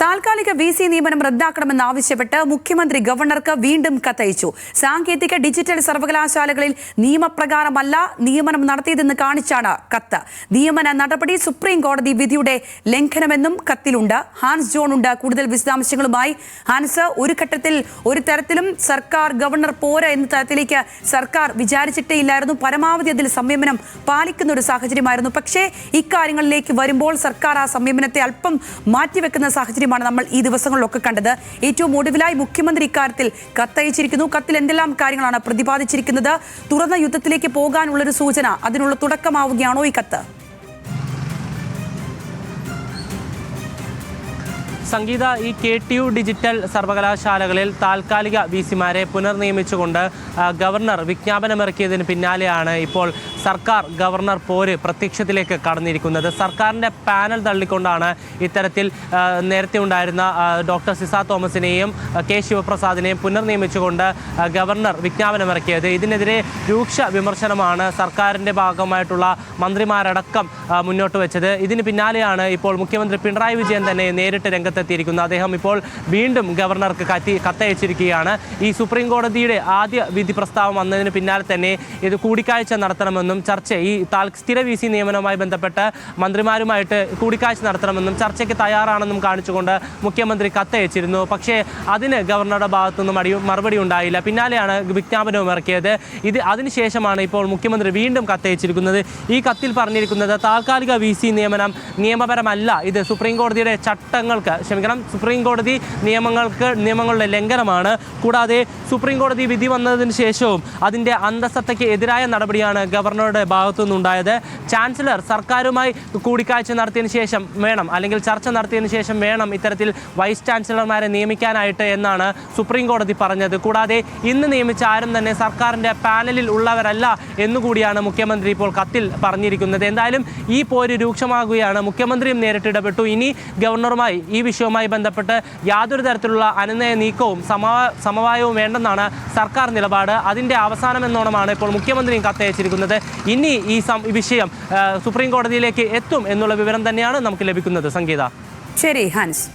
താൽക്കാലിക വിസി നിയമനം റദ്ദാക്കണമെന്നാവശ്യപ്പെട്ട് മുഖ്യമന്ത്രി ഗവർണർക്ക് വീണ്ടും കത്തയച്ചു. സാങ്കേതിക ഡിജിറ്റൽ സർവകലാശാലകളിൽ നിയമപ്രകാരമല്ല നിയമനം നടത്തിയതെന്ന് കാണിച്ചാണ് കത്ത്. നിയമന നടപടി സുപ്രീം കോടതി വിധിയുടെ ലംഘനമെന്നും കത്തിലുണ്ട്. ഹാൻസ് ജോൺ ഉണ്ട് കൂടുതൽ വിശദാംശങ്ങളുമായി. ഹാൻസ്, ഒരു ഘട്ടത്തിൽ ഒരു തരത്തിലും സർക്കാർ ഗവർണർ പോര എന്ന തരത്തിലേക്ക് സർക്കാർ വിചാരിച്ചിട്ടേ ഇല്ലായിരുന്നു. പരമാവധി അതിൽ സംയമനം പാലിക്കുന്ന ഒരു സാഹചര്യമായിരുന്നു. പക്ഷേ ഇക്കാര്യങ്ങളിലേക്ക് വരുമ്പോൾ സർക്കാർ ആ സംയമനത്തെ അല്പം മാറ്റിവെക്കുന്ന സാഹചര്യം നമ്മൾ ഈ ദിവസങ്ങളിലൊക്കെ കണ്ടത്. ഏറ്റവും ഒടുവിലായി മുഖ്യമന്ത്രി ഇക്കാര്യത്തിൽ കത്തയച്ചിരിക്കുന്നു. കത്തിൽ എന്തെല്ലാം കാര്യങ്ങളാണ് പ്രതിപാദിച്ചിരിക്കുന്നത്? തുറന്ന യുദ്ധത്തിലേക്ക് പോകാനുള്ളൊരു സൂചന, അതിനുള്ള തുടക്കമാവുകയാണോ ഈ കത്ത്? സംഗീത, ഈ KTU ഡിജിറ്റൽ സർവകലാശാലകളിൽ താൽക്കാലിക വിസിമാരെ പുനർനിയമിച്ചുകൊണ്ട് ഗവർണർ വിജ്ഞാപനമിറക്കിയതിന് പിന്നാലെയാണ് ഇപ്പോൾ സർക്കാർ ഗവർണർ പോര് പ്രത്യക്ഷത്തിലേക്ക് കടന്നിരിക്കുന്നത്. സർക്കാരിൻ്റെ പാനൽ തള്ളിക്കൊണ്ടാണ് ഇത്തരത്തിൽ നേരത്തെ ഉണ്ടായിരുന്ന ഡോക്ടർ സിസ തോമസിനെയും K ശിവപ്രസാദിനെയും പുനർനിയമിച്ചുകൊണ്ട് ഗവർണർ വിജ്ഞാപനമിറക്കിയത്. ഇതിനെതിരെ രൂക്ഷ വിമർശനമാണ് സർക്കാരിൻ്റെ ഭാഗമായിട്ടുള്ള മന്ത്രിമാരടക്കം മുന്നോട്ട് വെച്ചത്. ഇതിന് പിന്നാലെയാണ് ഇപ്പോൾ മുഖ്യമന്ത്രി പിണറായി വിജയൻ തന്നെ നേരിട്ട് രംഗത്തെത്തിയിരിക്കുന്നത്. അദ്ദേഹം ഇപ്പോൾ വീണ്ടും ഗവർണർക്ക് കത്തയച്ചിരിക്കുകയാണ്. ഈ സുപ്രീം കോടതിയുടെ ആദ്യ വിധി പ്രസ്താവം വന്നതിന് പിന്നാലെ തന്നെ ഇത് കൂടിക്കാഴ്ച നടത്തണമെന്നും ഈ സ്ഥിര വിസി നിയമനവുമായി ബന്ധപ്പെട്ട് മന്ത്രിമാരുമായിട്ട് കൂടിക്കാഴ്ച നടത്തണമെന്നും ചർച്ചയ്ക്ക് തയ്യാറാണെന്നും കാണിച്ചുകൊണ്ട് മുഖ്യമന്ത്രി കത്തയച്ചിരുന്നു. പക്ഷേ അതിന് ഗവർണറുടെ ഭാഗത്തുനിന്നും മറുപടി ഉണ്ടായില്ല. പിന്നാലെയാണ് വിജ്ഞാപനവും ഇറക്കിയത്. അതിനുശേഷമാണ് ഇപ്പോൾ മുഖ്യമന്ത്രി വീണ്ടും കത്തയച്ചിരിക്കുന്നത്. ഈ കത്തിൽ പറഞ്ഞിരിക്കുന്നത് താൽക്കാലിക വിസി നിയമനം നിയമപരമല്ല, ഇത് സുപ്രീം കോടതിയുടെ സുപ്രീം കോടതി നിയമങ്ങളുടെ ലംഘനമാണ്. കൂടാതെ സുപ്രീം കോടതി വിധി വന്നതിന് ശേഷവും അതിൻ്റെ അന്തസ്സത്തയ്ക്ക് എതിരായ നടപടിയാണ് ഗവർണറുടെ ഭാഗത്തുനിന്നുണ്ടായത്. ചാൻസലർ സർക്കാരുമായി കൂടിക്കാഴ്ച നടത്തിയതിന് ശേഷം വേണം, അല്ലെങ്കിൽ ചർച്ച നടത്തിയതിന് ശേഷം വേണം ഇത്തരത്തിൽ വൈസ് ചാൻസലർമാരെ നിയമിക്കാനായിട്ട് എന്നാണ് സുപ്രീം കോടതി പറഞ്ഞത്. കൂടാതെ ഇന്ന് നിയമിച്ച ആരും തന്നെ സർക്കാരിൻ്റെ പാനലിൽ ഉള്ളവരല്ല എന്നുകൂടിയാണ് മുഖ്യമന്ത്രി ഇപ്പോൾ കത്തിൽ പറഞ്ഞിരിക്കുന്നത്. എന്തായാലും ഈ പോര് രൂക്ഷമാകുകയാണ്. മുഖ്യമന്ത്രിയും നേരിട്ട് ഇടപെട്ടു. ഇനി ഗവർണറുമായി ഈ വിഷയവുമായി ബന്ധപ്പെട്ട് യാതൊരു തരത്തിലുള്ള അനുനയ നീക്കവും സമവായവും വേണ്ടെന്നാണ് സർക്കാർ നിലപാട്. അതിൻ്റെ അവസാനം എന്നോണമാണ് ഇപ്പോൾ മുഖ്യമന്ത്രിയും കത്തയച്ചിരിക്കുന്നത്. ഇനി ഈ വിഷയം സുപ്രീം കോടതിയിലേക്ക് എത്തും എന്നുള്ള വിവരം തന്നെയാണ് നമുക്ക് ലഭിക്കുന്നത്. സംഗീത. ശരി ഹാൻസ്.